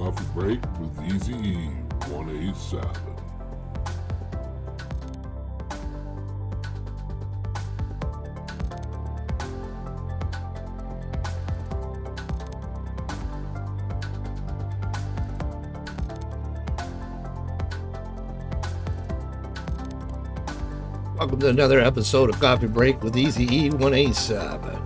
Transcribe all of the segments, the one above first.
Coffee Break with Easy E 187. Welcome to another episode of Coffee Break with Easy E 187.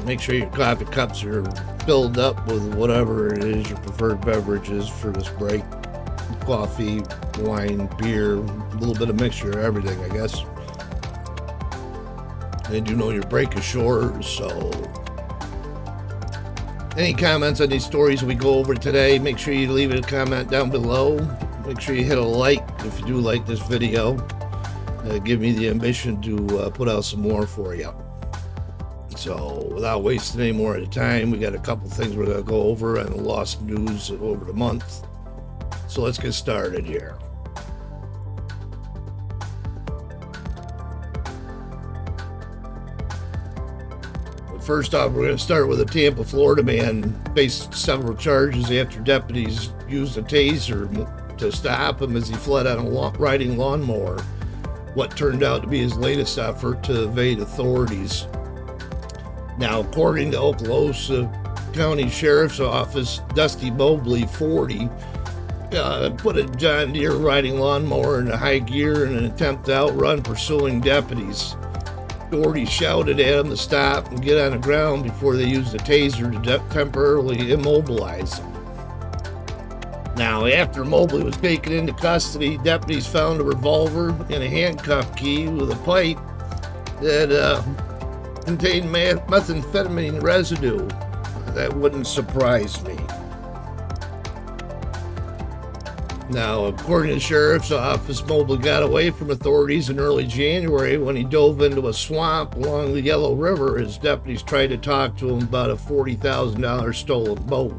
Make sure your coffee cups are filled up with whatever it is your preferred beverage is for this break. Coffee, wine, beer, a little bit of mixture of everything, I guess. And you know your break is short, so any comments on these stories we go over today, make sure you leave a comment down below. Make sure you hit a like if you do like this video. Give me the ambition to put out some more for you. So without wasting any more of the time, we got a couple things we're going to go over on the lost news over the month. So let's get started here. First off, we're going to start with a Tampa, Florida man faced several charges after deputies used a taser to stop him as he fled on a riding lawnmower, what turned out to be his latest effort to evade authorities. Now, according to Okaloosa County Sheriff's Office, Dusty Mobley, 40, put a John Deere riding lawnmower into high gear in an attempt to outrun pursuing deputies. Authorities shouted at him to stop and get on the ground before they used a taser to temporarily immobilize him. Now, after Mobley was taken into custody, deputies found a revolver and a handcuff key with a pipe that contained methamphetamine residue. That wouldn't surprise me. Now, according to the Sheriff's Office, Mobley got away from authorities in early January when he dove into a swamp along the Yellow River as deputies tried to talk to him about a $40,000 stolen boat.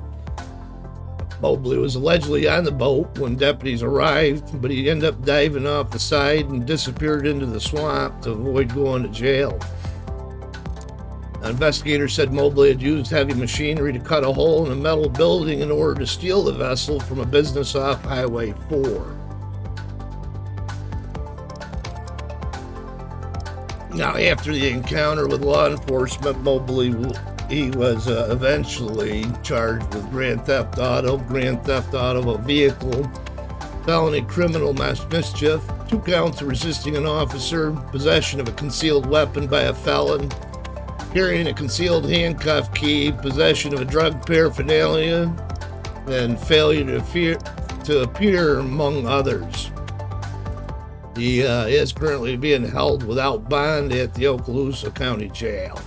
Mobley was allegedly on the boat when deputies arrived, but he ended up diving off the side and disappeared into the swamp to avoid going to jail. Investigators said Mobley had used heavy machinery to cut a hole in a metal building in order to steal the vessel from a business off Highway 4. Now, after the encounter with law enforcement, Mobley was eventually charged with grand theft auto of a vehicle, felony criminal mischief, 2 counts of resisting an officer, possession of a concealed weapon by a felon, carrying a concealed handcuff key, possession of a drug paraphernalia, and failure to appear, among others. He is currently being held without bond at the Okaloosa County Jail.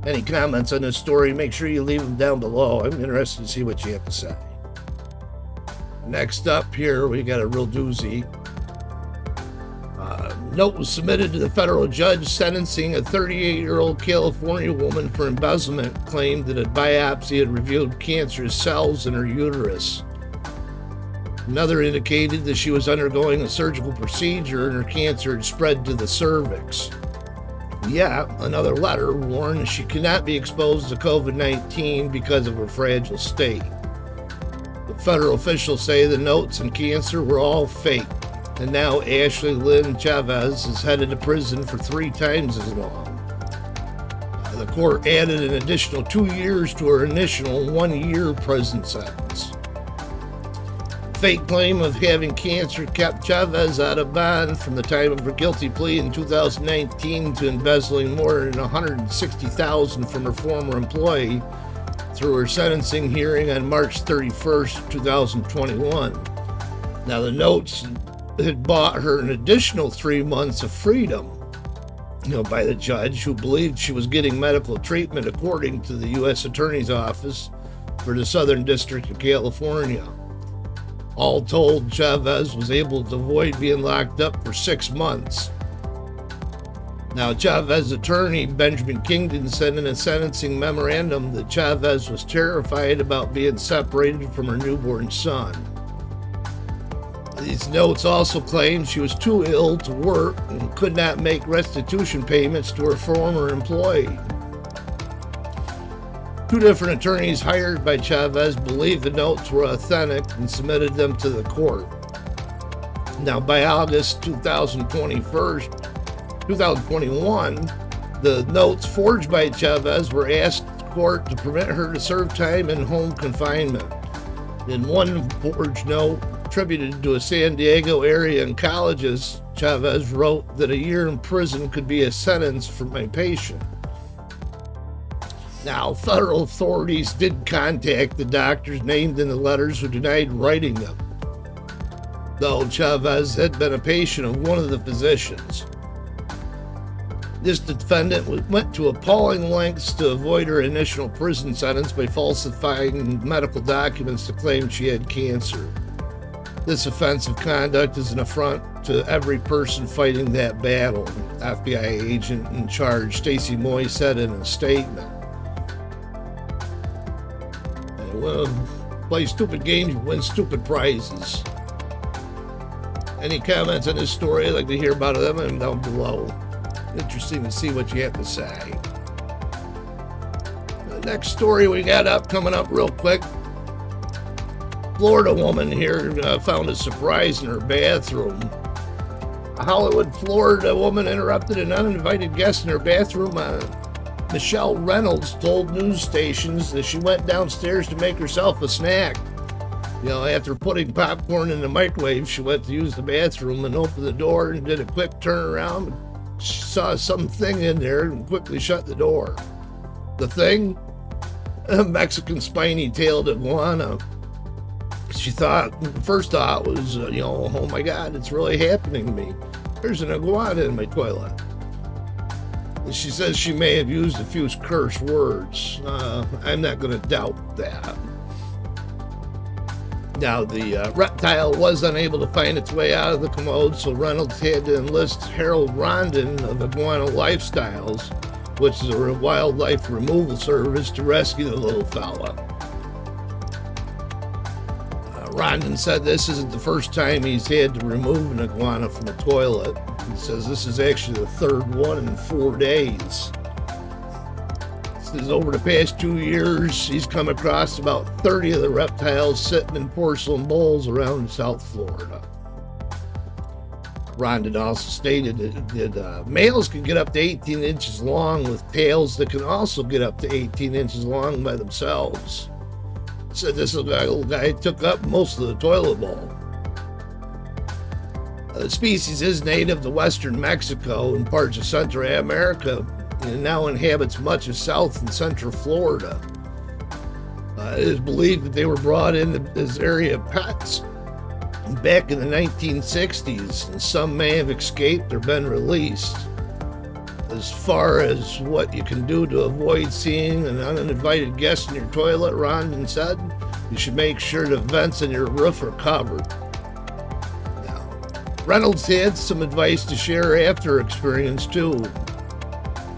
Any comments on this story, make sure you leave them down below. I'm interested to see what you have to say. Next up here, we got a real doozy. Note was submitted to the federal judge sentencing a 38-year-old California woman for embezzlement, claimed that a biopsy had revealed cancerous cells in her uterus. Another indicated that she was undergoing a surgical procedure and her cancer had spread to the cervix. Yet, another letter warned she could not be exposed to COVID-19 because of her fragile state. The federal officials say the notes and cancer were all fake, and now Ashley Lynn Chavez is headed to prison for 3 times as long. The court added an additional 2 years to her initial 1-year prison sentence. Fake claim of having cancer kept Chavez out of bond from the time of her guilty plea in 2019 to embezzling more than $160,000 from her former employee through her sentencing hearing on March 31st, 2021. Now, the notes had bought her an additional 3 months of freedom, by the judge, who believed she was getting medical treatment according to the U.S. Attorney's Office for the Southern District of California. All told, Chavez was able to avoid being locked up for 6 months. Now, Chavez's attorney, Benjamin Kingdon, said in a sentencing memorandum that Chavez was terrified about being separated from her newborn son. These notes also claimed she was too ill to work and could not make restitution payments to her former employee. Two different attorneys hired by Chavez believed the notes were authentic and submitted them to the court. Now, by August 2021, the notes forged by Chavez were asked the court to permit her to serve time in home confinement. In one forged note attributed to a San Diego area and colleges, Chavez wrote that a year in prison could be a sentence for my patient. Now, federal authorities did contact the doctors named in the letters who denied writing them, though Chavez had been a patient of one of the physicians. This defendant went to appalling lengths to avoid her initial prison sentence by falsifying medical documents to claim she had cancer. This offensive conduct is an affront to every person fighting that battle, FBI agent in charge Stacy Moy said in a statement. Play stupid games, win stupid prizes. Any comments on this story? I'd like to hear about them down below. Interesting to see what you have to say. The next story we got coming up real quick. Florida woman here found a surprise in her bathroom. A Hollywood, Florida woman interrupted an uninvited guest in her bathroom. Michelle Reynolds told news stations that she went downstairs to make herself a snack. After putting popcorn in the microwave, she went to use the bathroom and opened the door and did a quick turnaround. She saw something in there and quickly shut the door. The thing? A Mexican spiny-tailed iguana. She first thought was, oh my God, it's really happening to me. There's an iguana in my toilet. She says she may have used a few curse words. I'm not going to doubt that. Now, the reptile was unable to find its way out of the commode, so Reynolds had to enlist Harold Rondon of Iguana Lifestyles, which is a wildlife removal service, to rescue the little fella. Rondon said this isn't the first time he's had to remove an iguana from a toilet. He says this is actually the third one in 4 days. He says over the past 2 years, he's come across about 30 of the reptiles sitting in porcelain bowls around South Florida. Rondon also stated that males can get up to 18 inches long with tails that can also get up to 18 inches long by themselves. Said this little guy took up most of the toilet bowl. The species is native to western Mexico and parts of Central America and now inhabits much of South and Central Florida. It is believed that they were brought into this area pets back in the 1960s, and some may have escaped or been released. As far as what you can do to avoid seeing an uninvited guest in your toilet, Rondon said, you should make sure the vents in your roof are covered. Now, Reynolds had some advice to share after her experience too.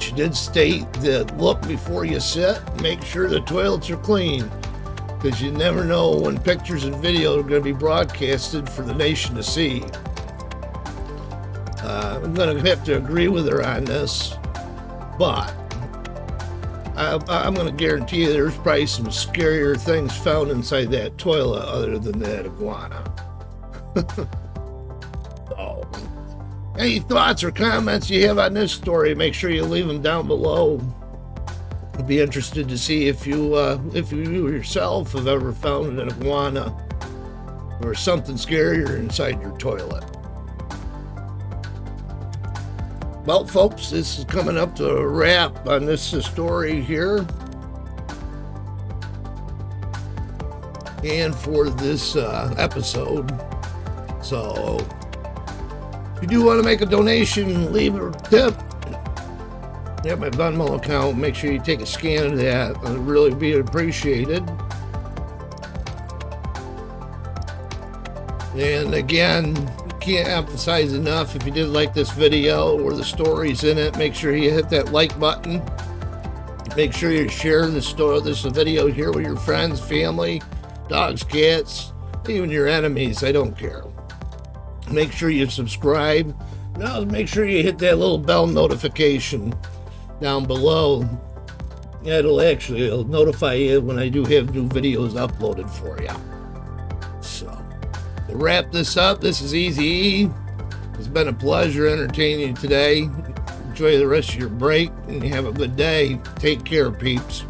She did state that look before you sit, make sure the toilets are clean, because you never know when pictures and video are going to be broadcasted for the nation to see. I'm going to have to agree with her on this, but I'm going to guarantee you there's probably some scarier things found inside that toilet other than that iguana. So, any thoughts or comments you have on this story, make sure you leave them down below. I'd be interested to see if you yourself have ever found an iguana or something scarier inside your toilet. Well, folks, this is coming up to a wrap on this story here. And for this episode. So, if you do want to make a donation, leave a tip. I have my Venmo account. Make sure you take a scan of that. It'd really be appreciated. And again, can't emphasize enough, if you did like this video or the stories in it, make sure you hit that like button. Make sure you share this video here with your friends, family, dogs, cats, even your enemies. I don't care. Make sure you subscribe. Now make sure you hit that little bell notification down below. It'll notify you when I do have new videos uploaded for you. So, to wrap this up, this is Easy E. It's been a pleasure entertaining you today. Enjoy the rest of your break and have a good day. Take care, peeps.